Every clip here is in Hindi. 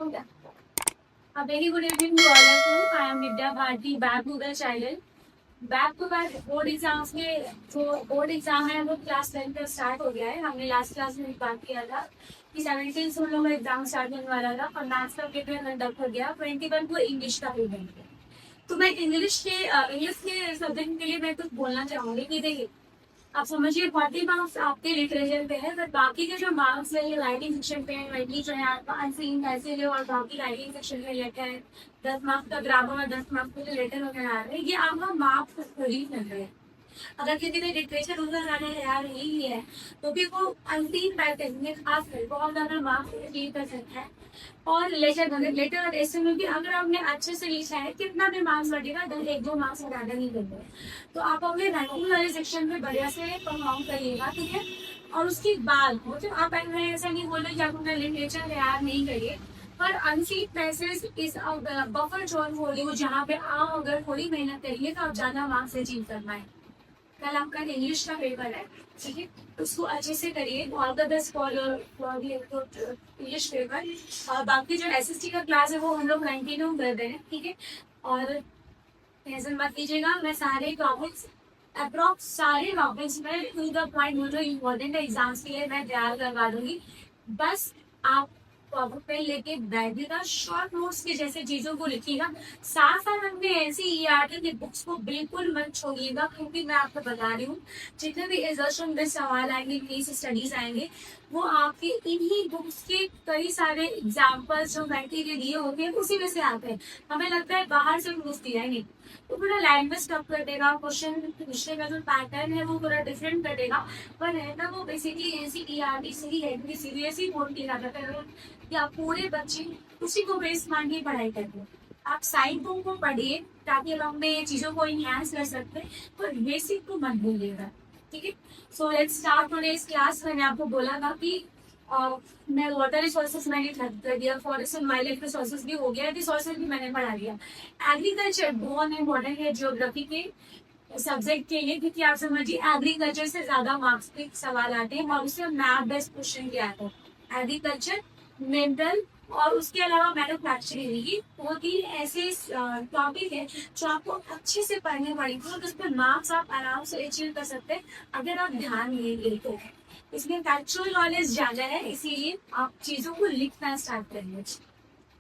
हो गया। A very good evening to all of you. I am Vidya Bharti, back to the channel. Back to back board exams में जो बोर्ड एग्जाम है वो क्लास 10 का स्टार्ट हो गया है। हमने लास्ट क्लास में बात किया था कि 17 से उन लोगों का एग्जाम स्टार्ट होने वाला था और मैथ्स का पेपर कंडक्ट हो गया। 21 को इंग्लिश का पेपर है। तो मैं इंग्लिश के सब्जेक्ट के लिए मैं कुछ बोलना चाहूंगी कि देखिए, आप समझिए 40 मार्क्स आपके लिटरेचर पे है, बट बाकी के जो मार्क्स है ये राइटिंग सेक्शन पे है। वही जो है आपका अनसीन पैसेज और बाकी राइटिंग सेक्शन में लेटर है। 10 मार्क्स का ग्रामर और 10 मार्क्स का लेटर वगैरह आ रहे हैं, ये आपका मार्क्स थोड़ी मिल रहे हैं। अगर किसी ने लिटरेचर उधर आने तैयार नहीं है तो भी वो अनसीन पैसेज में खास कर बहुत ज्यादा मार्क्स अचीव कर सकता है। और लेटर और ऐसे में भी अगर आपने अच्छे से लिखा है कितना भी मार्क्स बढ़ेगा, 1-2 मार्क्स ज्यादा नहीं देंगे। तो आप अपने राइटिंग वाले सेक्शन में बढ़िया से परफॉर्म करिएगा, ठीक है। और उसके बाद मतलब आप ऐसा नहीं बोल रहे कि आप अपना लिटरेचर तैयार नहीं करिए, पर अनसीन पैसेज इस बफर जोन हो रही हो जहाँ पे आप अगर थोड़ी मेहनत करिए तो आप ज्यादा मार्क्स अचीव कर पाए। कल आपका इंग्लिश का पेपर है, ठीक है, उसको अच्छे से करिए। All the best for English paper. और बाकी जो एसएसटी का क्लास है वो हम लोग कंटिन्यू कर रहे हैं, ठीक है। और टेंशन मत लीजिएगा, मैं सारे टॉपिक्स अप्रॉक्स सारे टॉपिक्स में टू द पॉइंट जो इम्पोर्टेंट है एग्जाम्स के लिए मैं तैयार करवा दूंगी। बस आप टॉपिक पे लेके बैठिएगा, शॉर्ट नोट्स के जैसे चीजों को लिखिएगा। साथ साथ अपने ऐसी ईआरटी की बुक्स को बिल्कुल मत छोड़िएगा, क्योंकि मैं आपको बता रही हूँ जितने भी एग्जाम में सवाल आएंगे, केस स्टडीज आएंगे, वो आपके इन्हीं बुक्स के कई सारे एग्जाम्पल्स जो मटेरियल दिए होते हैं उसी में से आते हैं। हमें लगता है बाहर से बुक्स दिया है नहीं, तो पूरा लैंग्वेज टफ कर देगा, क्वेश्चन पूछने का जो पैटर्न है वो पूरा डिफरेंट कर देगा। पर रहना वो बेसिकली ऐसी ईआरटी से ही है, क्योंकि सीबीएसई बोर्ड की ज्यादा है कि आप पूरे बच्चे उसी को बेस मान के पढ़ाई करते हैं। आप साइड बुक को पढ़िए ताकि हम अपने चीजों को इनहेंस कर सकते हैं, पर बेसिक को मत भूलिएगा, ठीक है। So let's start today's class. मैंने आपको बोला था कि मैं वाटर रिसोर्सेज मैंने खत्म कर दिया, forest and wild life resources भी हो गया, रिसोर्सेज भी मैंने पढ़ा दिया। एग्रीकल्चर बहुत इंपॉर्टेंट है जियोग्राफी के सब्जेक्ट के लिए, क्योंकि आप समझिए एग्रीकल्चर से ज्यादा मार्क्स के सवाल आते हैं और उससे मैथ बेस्ड क्वेश्चन भी आता है। एग्रीकल्चर, मिनरल और उसके अलावा मैन्युफैक्चरिंग, ये 2-3 ऐसे टॉपिक है जो आपको अच्छे से पढ़ने पड़ेंगे और उस पर मार्क्स आप आराम से अचीव कर सकते हैं अगर आप ध्यान नहीं देते हैं। इसमें फैक्चुअल नॉलेज ज्यादा है, इसीलिए आप चीजों को लिखना स्टार्ट करिए,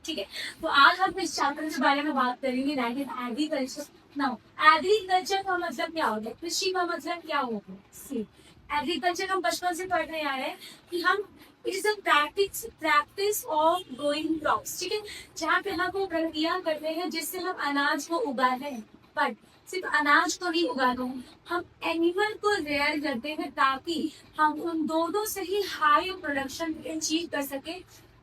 ठीक है। तो आज हम इस चैप्टर के बारे में बात करेंगे, that is agriculture. Now agriculture का मतलब क्या होता है, कृषि का मतलब क्या होता है। सी, एग्रीकल्चर हम बचपन से पढ़ने आ रहे हैं कि हम it is a practice of growing crops, ठीक है, जहाँ पे हम वो प्रक्रिया करते हैं जिससे हम अनाज को उगाते हैं। बट सिर्फ अनाज को नहीं उगाते हैं, हम एनिमल को रेयर करते हैं ताकि हम उन दोनों से ही हाई प्रोडक्शन अचीव कर सके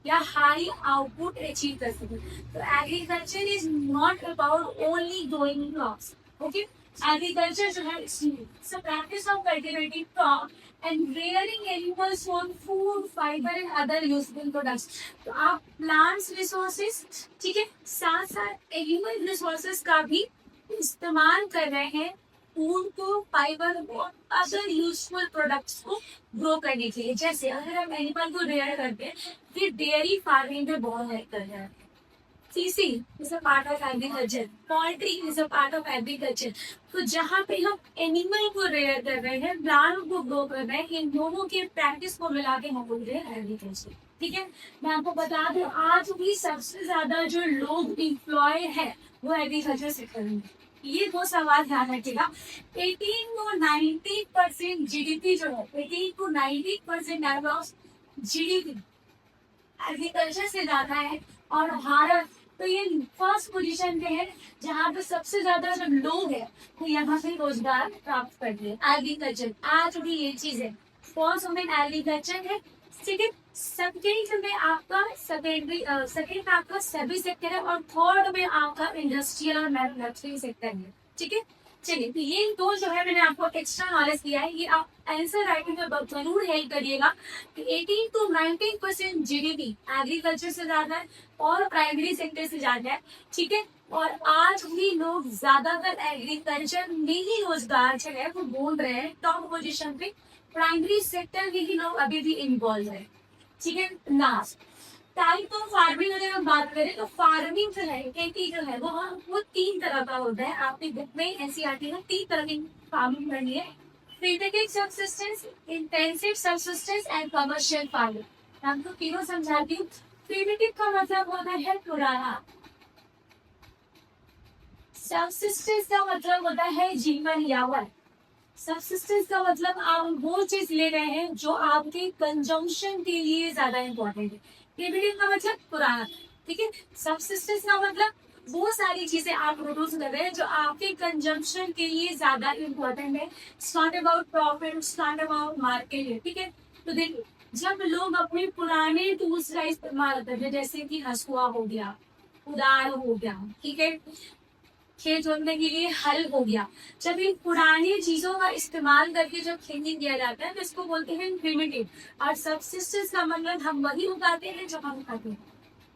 या हाई आउटपुट अचीव कर सके। तो agriculture is not about only growing crops, okay. Agriculture जो है it's practice of cultivating crop and rearing animals for food, fibre and other useful products. तो आप प्लांट्स रिसोर्सेज, ठीक है, साथ साथ एनिमल रिसोर्सेज का भी इस्तेमाल कर रहे हैं फूड को, फाइबर और अदर यूजफुल प्रोडक्ट्स को ग्रो करने के लिए। जैसे अगर हम एनिमल को रेयर करते हैं, फिर डेयरी फार्मिंग में बहुत हेल्प कर रहा है। Fishing is a part of agriculture, poultry is a part of agriculture. तो जहाँ पे हम एनिमल को रेयर कर रहे हैं, प्लांट को ग्रो कर रहे हैं, इन दोनों के प्रैक्टिस को मिला के हम बोल रहे हैं एग्रीकल्चर, ठीक है। मैं आपको बता दूं आज भी सबसे ज्यादा जो लोग एम्प्लॉय है वो एग्रीकल्चर सेक्टर में। ये वो सवाल ध्यान रखिएगा। 18 to 90% जीडीपी जो है, 18 to 90% जीडीपी एग्रीकल्चर से ज्यादा है। और भारत तो ये फर्स्ट पोजीशन पे है जहाँ पे सबसे ज्यादा जो लोग है वो यहाँ से रोजगार प्राप्त करते हैं। एग्रीकल्चर आज भी ये चीज है, फर्स्ट में एग्रीकल्चर है, सेकेंड सेकेंड में आपका सेकेंड में आपका सर्विस सेक्टर है और थर्ड में आपका इंडस्ट्रियल और मैन्युफैक्चरिंग सेक्टर है, ठीक है। चलिए, तो ये दो जो है मैंने आपको एक्स्ट्रा नॉलेज दिया है, ये आप आंसर राइटिंग में जरूर हेल्प करिएगा कि 18 to 19% जीडीपी एग्रीकल्चर से ज्यादा है और प्राइमरी सेक्टर से ज्यादा है, ठीक है। और आज भी लोग ज्यादातर एग्रीकल्चर में ही रोजगार जो है वो बोल रहे हैं, टॉप पोजीशन पे प्राइमरी सेक्टर में ही लोग अभी भी इन्वॉल्व है, ठीक है। लास्ट टाइप ऑफ फार्मिंग अगर हम बात करें तो फार्मिंग जो है, खेती जो है, वो 3 तरह का होता है। आपकी बुक में एनसीईआरटी में 3 तरह की फार्मिंग करनी है। Primitive subsistence, intensive subsistence and commercial farming. मैं आपको तीनों समझाती हूँ। प्रीमेटिव का मतलब होता है पुराना, सबसिस्टेंस का मतलब होता है जीवन यावन। सबसिस्टेंस का मतलब आप वो चीज ले रहे हैं जो आपके कंजम्पशन के लिए ज्यादा इंपॉर्टेंट है। प्रिमिटिव का मतलब पुराना, ठीक है। सबसिस्टेंस का मतलब वो सारी चीजें आप प्रोड्यूस कर रहे हैं जो आपके कंजम्पशन के लिए ज्यादा इंपॉर्टेंट है। It's not about profit, it's not about market, ठीक है। तो देखिए, जब लोग अपने पुराने टूल्स का इस्तेमाल करते हैं, जैसे कि हसुआ हो गया, कुदाल हो गया, ठीक है, खेत जोतने के लिए हल हो गया, जब इन पुरानी चीजों का इस्तेमाल करके जब खेती किया जाता है तो इसको बोलते हैं प्रिमिटिव। और सबसिस्टेंस का मतलब हम वही उगाते हैं जो हम खाते हैं,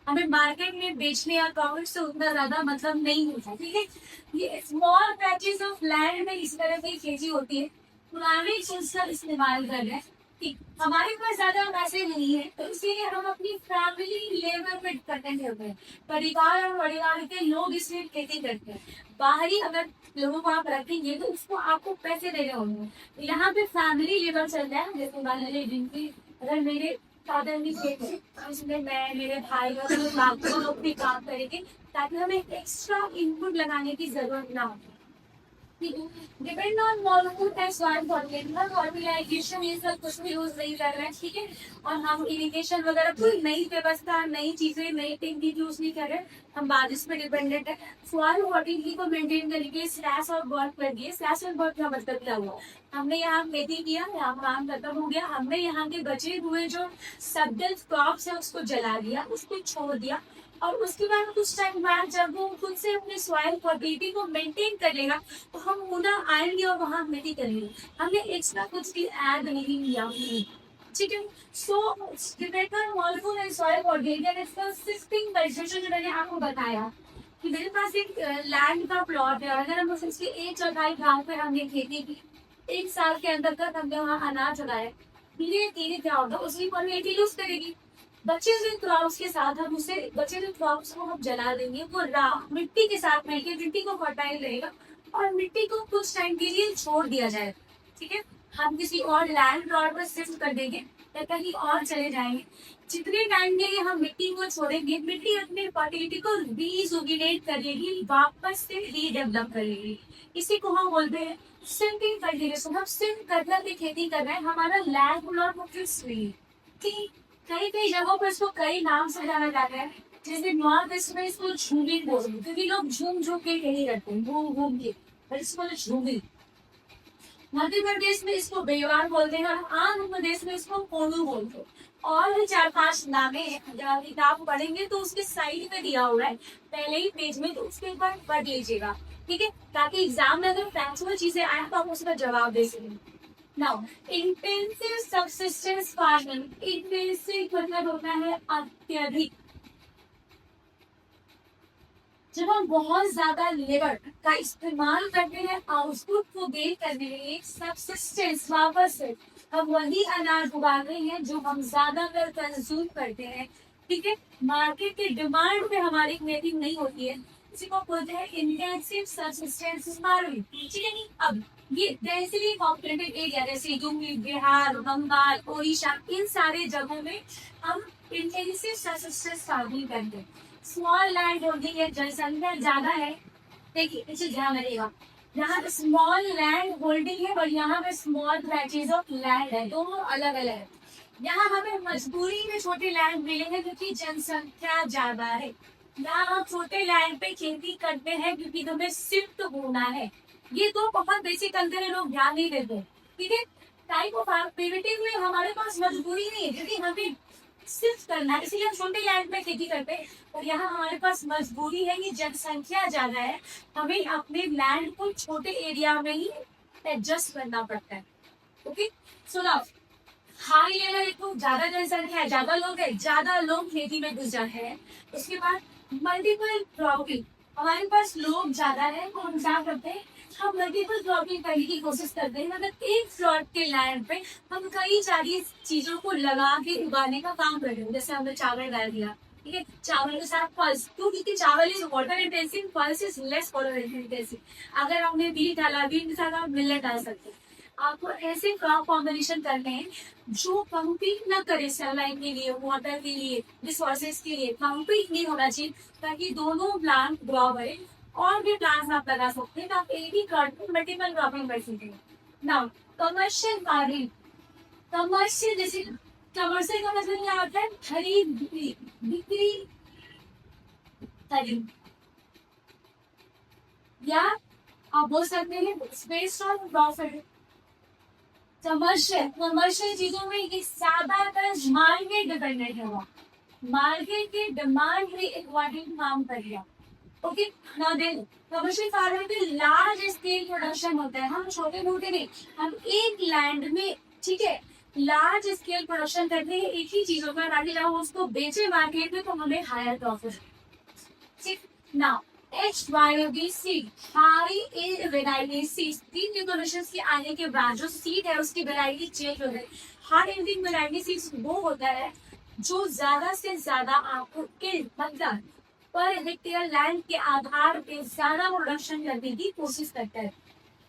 हमें मार्केट में बेचने या प्रॉफिट से उतना ज्यादा मतलब नहीं होता, ठीक है। ये स्मॉल पैचेस ऑफ लैंड में इस तरह की खेती होती है, पुरानी चीज का इस्तेमाल कर रहे हैं, ठीक। हमारे पास ज्यादा पैसे नहीं है तो इसीलिए हम अपनी फैमिली लेबर पे डिपेंडेंट होते हैं, परिवार और परिवार के लोग इसमें खेती करते हैं। बाहरी अगर लोगों को आप रखेंगे तो उसको आपको पैसे देने होंगे। यहाँ पे फैमिली लेबर चल रहा है, जैसे मान लीजिए जिनकी, अगर मेरे फादर की खेत है उसमें मैं, मेरे भाई और लोग भी काम करेंगे ताकि हमें एक्स्ट्रा इनपुट लगाने की जरूरत ना हो। Depend on molecule and soil fertilization, ये सब कुछ भी यूज नहीं कर रहे हैं, ठीक है। और हम इरिगेशन वगैरह कोई नई व्यवस्था, नई चीजें, नई टेक्निक यूज नहीं कर रहे, हम बारिश पे डिपेंडेंट है। सॉइल फर्टिलिटी को मेंटेन करके स्लैश और बर्थ कर दिए। स्लैश और बर्थ का मतलब क्या हुआ, हमने यहाँ खेती किया, यहाँ काम खत्म हो गया, हमने यहाँ के बचे हुए जो सब्जियां क्रॉप्स है उसको जला दिया, उसको छोड़ दिया, और उसके बाद कुछ टाइम बाद जब वो खुद से अपने सॉइल फर्टिलिटी को मेंटेन करेगा तो हम उधर आएंगे और वहां खेती करेंगे। हमने एक्स्ट्रा कुछ भी ऐड नहीं किया, ठीक है। सो dependent molecule and soil fertility इसका सिस्टिंग कंस्ट्रक्शन जो मैंने आपको बताया कि मेरे पास एक लैंड का प्लॉट है, अगर हम उसकी 1/4 गांव पे हमने खेती की, 1 साल के अंदर तक हमने वहाँ अनाज उगाया, धीरे धीरे क्या होगा उसकी क्वालिटी लूज करेगी। बचे हुए क्रॉप्स के साथ हम उसे, बचे हुए क्रॉप्स को हम जला देंगे, वो मिट्टी के साथ मिलकर मिट्टी को फर्टाइल रहेगा और मिट्टी को कुछ टाइम के लिए छोड़ दिया जाएगा, ठीक है। हम किसी और लैंड प्लॉट पर शिफ्ट कर देंगे या कहीं और चले जाएंगे। जितने टाइम के लिए हम मिट्टी को छोड़ेंगे, मिट्टी अपने फर्टिलिटी को रीजुविनेट करेगी, वापस से रीडेवलप करेगी। इसी को हम बोलते हैं सिंकिंग कल्टीवेशन। हम सिंक करकर के खेती कर रहे हैं, हमारा लैंड प्लॉट को फिक्स नहीं, ठीक। कई कई जगहों पर इसको कई नाम से जाना जाता है, जैसे नॉर्थ ईस्ट में इसको झूमी बोलते हैं क्योंकि लोग झूम झूम के खेती करते हैं, घूम घूम के, पर इसको झूमी। मध्य प्रदेश में इसको बेवार बोलते हैं और आंध्र प्रदेश में इसको कोनू बोलते हैं। और भी 4-5 नामे जब किताब पढ़ेंगे तो उसके साइड में दिया हुआ है पहले ही पेज में, तो उसके ऊपर पढ़ लीजिएगा, ठीक है, ताकि एग्जाम में अगर फैक्चुअल चीजें आए तो आप उसका जवाब दे सकें। Now intensive subsistence farming, intensive मतलब होता है अत्यधिक। जब हम बहुत ज्यादा लेबर का इस्तेमाल करते हैं आउटपुट को गेन करने के लिए, सबसिस्टेंस वापस से हम वही अनाज उगाते हैं जो हम ज्यादातर कंज्यूम करते हैं, ठीक है। मार्केट की डिमांड पे हमारी खेती नहीं होती है, इसी को बोलते हैं इंटेंसिव सबसिस्टेंस फार्मिंग, ठीक है। अब ये डेंसली पॉपुलेटेड एरिया जैसे यूपी, बिहार, बंगाल, ओडिशा, इन सारे जगहों में हम इंटेंसिव सबसिस्टेंस फार्मिंग करते हैं। स्मॉल लैंड होल्डिंग है, जनसंख्या ज्यादा है, देखिए इसे ध्यान रखिएगा, यहाँ पे स्मॉल लैंड होल्डिंग है और यहाँ पे स्मॉल पैचेज ऑफ लैंड है, दोनों अलग अलग है। यहाँ हमें मजबूरी में छोटे लैंड मिलेंगे क्योंकि जनसंख्या ज्यादा है। यहाँ हम छोटे लैंड पे खेती करते हैं क्योंकि हमें शिफ्ट होना है। ये तो बहुत बेसिक अंतर है, लोग ध्यान नहीं देते, ठीक है। टाइप ऑफ प्रिमिटिव में हमारे पास मजबूरी नहीं है क्योंकि हमें सिर्फ करना है, इसलिए हम छोटे लैंड में खेती करते हैं। और यहाँ हमारे पास मजबूरी है कि जनसंख्या ज्यादा है, हमें अपने लैंड को छोटे एरिया में ही एडजस्ट करना पड़ता है, okay. So now high level तो ज्यादा जनसंख्या है, ज्यादा लोग खेती में घुस जाते हैं। उसके बाद मल्टीपल प्रॉपर्टी, हमारे पास लोग ज्यादा है तो हम क्या करते हैं, हम मल्टीपल क्रॉपिंग करने की कोशिश करते हैं, मतलब एक प्लॉट के लैंड पे हम कई सारी चीजों को लगा के उगाने का काम कर रहे हैं। जैसे हमने चावल डाल दिया, ठीक है, चावल के साथ पल्स, क्योंकि चावल is water intensive, pulse is less water intensive. अगर हमने बीट डाला, बीट के साथ आप मिलेट डाल सकते हैं। आपको ऐसे क्रॉप कॉम्बिनेशन करने हैं जो कम्पीट ना करे सनलाइट के लिए, वाटर के लिए, रिसोर्सेज के लिए कम्पीट नहीं होना चाहिए, ताकि दोनों प्लांट ग्रो करें। और भी प्लांट्स आप लगा सकते हैं, तो आप एक ही प्लांट में मल्टीपल क्रॉपिंग कर सकते हैं। नाउ कमर्शियल फार्मिंग, कमर्शियल जैसे कमर्शियल का मतलब क्या होता है? खरीद बिक्री, बिक्री खरीद, या आप बोल सकते हैं based on profit. Commercial, commercial चीजों में ये ज्यादातर मार्केट डिपेंडेंट होगा, मार्केट के डिमांड के अकॉर्डिंग काम करेगा। Okay, now then commercial farming में लार्ज स्केल प्रोडक्शन होता है। हम छोटे मोटे नहीं, हम एक लैंड में, ठीक है, लार्ज स्केल प्रोडक्शन करते हैं एक ही चीजों का, ताकि जब हम उसको बेचे मार्केट में तो हमें हायर प्रॉफिट। ठीक, now HYOB seed, high variety seed, तीन जनरेशन के आने के बाद जो सीड है उसकी वेराइटी चेंज हो गई। हाई यील्डिंग वेराइटी सीड्स वो होता है जो ज्यादा से ज्यादा आपको मतलब पर हेक्टेयर लैंड के आधार पे ज्यादा प्रोडक्शन करने की कोशिश करता है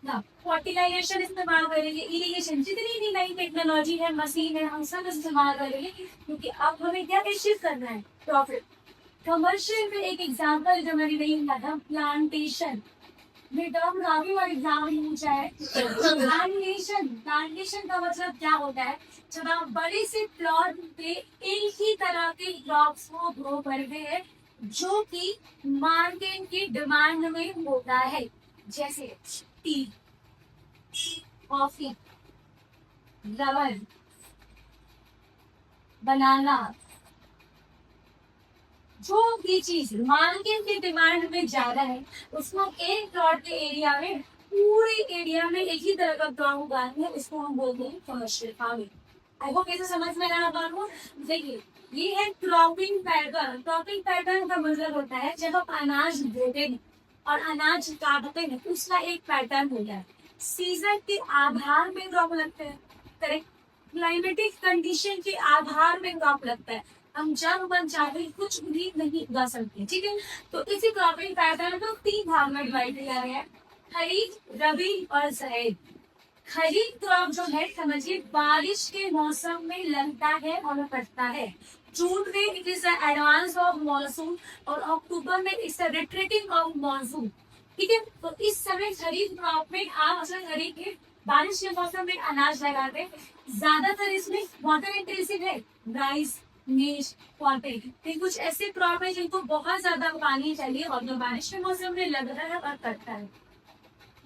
ना। फर्टिलाइजेशन इस्तेमाल करेंगे, इरिगेशन, जितनी भी नई टेक्नोलॉजी है, मशीन है, हम सब इस्तेमाल करेंगे, क्योंकि अब हमें क्या अचीव करना है? प्रॉफिट। कमर्शियल में एक एग्जांपल जो मैंने नहीं लिया था, प्लांटेशन, टर्म काफी बार एग्जाम में पूछा है। प्लांटेशन, प्लांटेशन का मतलब क्या होता है? जब आप बड़े से प्लॉट पे एक ही तरह के क्रॉप्स को ग्रो करते हैं जो कि मार्केट की डिमांड में होता है, जैसे टी, कॉफी, रबर, बनाना, जो भी चीज मार्केट की डिमांड में ज्यादा है उसको एक प्लॉट के एरिया में, पूरे एरिया में एक ही तरह का क्रॉप उगाएंगे, इसको हम बोलते हैं कमर्शियल फार्मिंग। आई होप कैसे समझ में आया बात को। देखिए, ये है क्रॉपिंग पैटर्न। क्रॉपिंग पैटर्न का मतलब होता है जब आप अनाज बोते हैं और अनाज काटते हैं, उसका एक पैटर्न होता है। सीजन के आधार में क्रॉप लगते हैं, करेक्ट, क्लाइमेटिक कंडीशन के आधार में क्रॉप लगता है। हम जब मन चाहे कुछ भी नहीं उगा सकते, ठीक है। तो इसी क्रॉपिंग पैटर्न को तीन भाग में डिवाइड किया गया है, खरीफ, रबी और ज़ैद। खरीफ क्रॉप जो है, समझिए, बारिश के मौसम में लगता है और कटता है। जून में it is advance of monsoon और अक्टूबर में इट्स रिट्रीटिंग ऑफ मॉनसून, ठीक है। तो इस समय खरीफ क्रॉप में आप असल खरीफ के बारिश के मौसम में अनाज लगाते हैं। ज्यादातर इसमें वाटर इंटेंसिव है, राइस, मेज, कॉटन। कुछ ऐसे क्रॉप है जिनको बहुत ज्यादा पानी चाहिए और जो बारिश के मौसम में लग रहा है और कटता है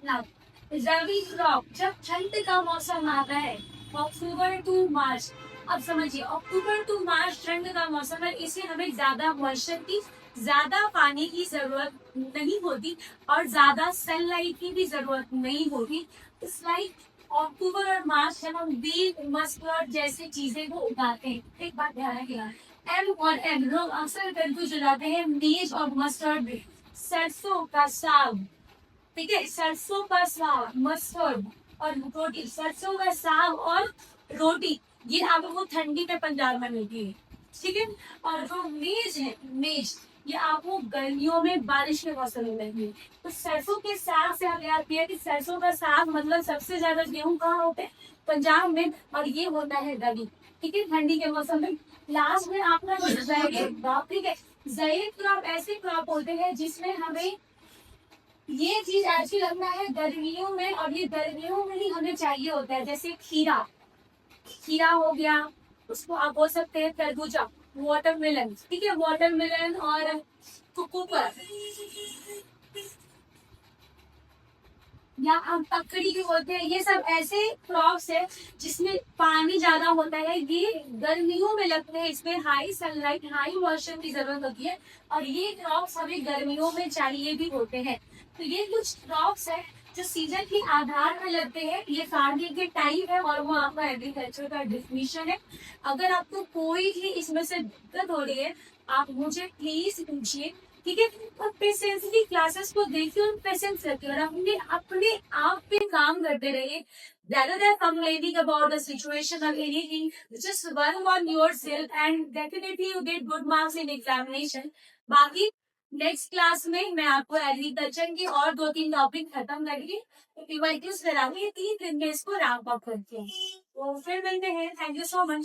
ना। रबी क्रॉप, जब ठंड का मौसम आता है, अक्टूबर टू मार्च। अब समझिए, अक्टूबर टू मार्च ठंड का मौसम है, इसे हमें ज्यादा मॉइस्चर की, ज्यादा पानी की जरूरत नहीं होती और ज्यादा सनलाइट की भी जरूरत नहीं होती। इस लाइक अक्टूबर और मार्च में हम बीट, मस्टर्ड जैसी चीजें को उगाते हैं। एक बात ध्यान रखिएगा, एम और एम लोग अक्सर कंफ्यूज हो जाते हैं, मेज और मस्टर्ड में। सरसों का साग, ठीक है, सरसों का साग, मस्टर्ड और रोटी। सरसों का साग और रोटी ये आपको ठंडी में पंजाब में मिलती है, ठीक है। और जो मेज है, मेज, ये आपको गर्मियों में बारिश के मौसम में मिलती है। तो सरसों के साग से हमें याद किया कि सरसों का साग मतलब सबसे ज्यादा गेहूं कहाँ होते हैं? पंजाब में, और ये होता है रबी, ठीक है, ठंडी के मौसम में। लास्ट में आपका ज़ैद क्रॉप, ठीक है। ज़ैद क्रॉप ऐसे क्रॉप होते हैं जिसमें हमें ये चीज ऐसी लगना है गर्मियों में, और ये गर्मियों में ही हमें चाहिए होता है। जैसे खीरा, खीरा हो गया, उसको आप बोल सकते हैं तरबूजा, वाटरमेलन, ठीक है, वाटरमेलन और कुकुम्बर, या हम ककड़ी भी बोलते हैं। ये सब ऐसे क्रॉप्स है जिसमें पानी ज्यादा होता है, ये गर्मियों में लगते हैं, इसमें हाई सनलाइट, हाई मॉइस्चर की जरूरत होती है, और ये क्रॉप्स हमें गर्मियों में चाहिए भी होते हैं। तो ये कुछ क्रॉप्स है जो सीजन के आधार पर लगते हैं। ये फार्मिंग के टाइप है और वो आपका एग्रीकल्चर का डिफिनीशन है। अगर आपको कोई भी इसमें से दिक्कत हो रही है, आप मुझे प्लीज पूछिए, ठीक है। और पेशेंस की क्लासेस को देखिए और पेशेंस रखिए और अपने आप पे काम करते रहिए। Rather than complaining about the situation or anything, just work on yourself and definitely you get good marks in examination. बाकी नेक्स्ट क्लास में मैं आपको एग्रीकल्चर की और 2-3 टॉपिक खत्म करके पीवाईक्यूज कराऊंगी। 3 दिन में इसको रैप अप करते हैं। तो फिर मिलते हैं। Thank you so much.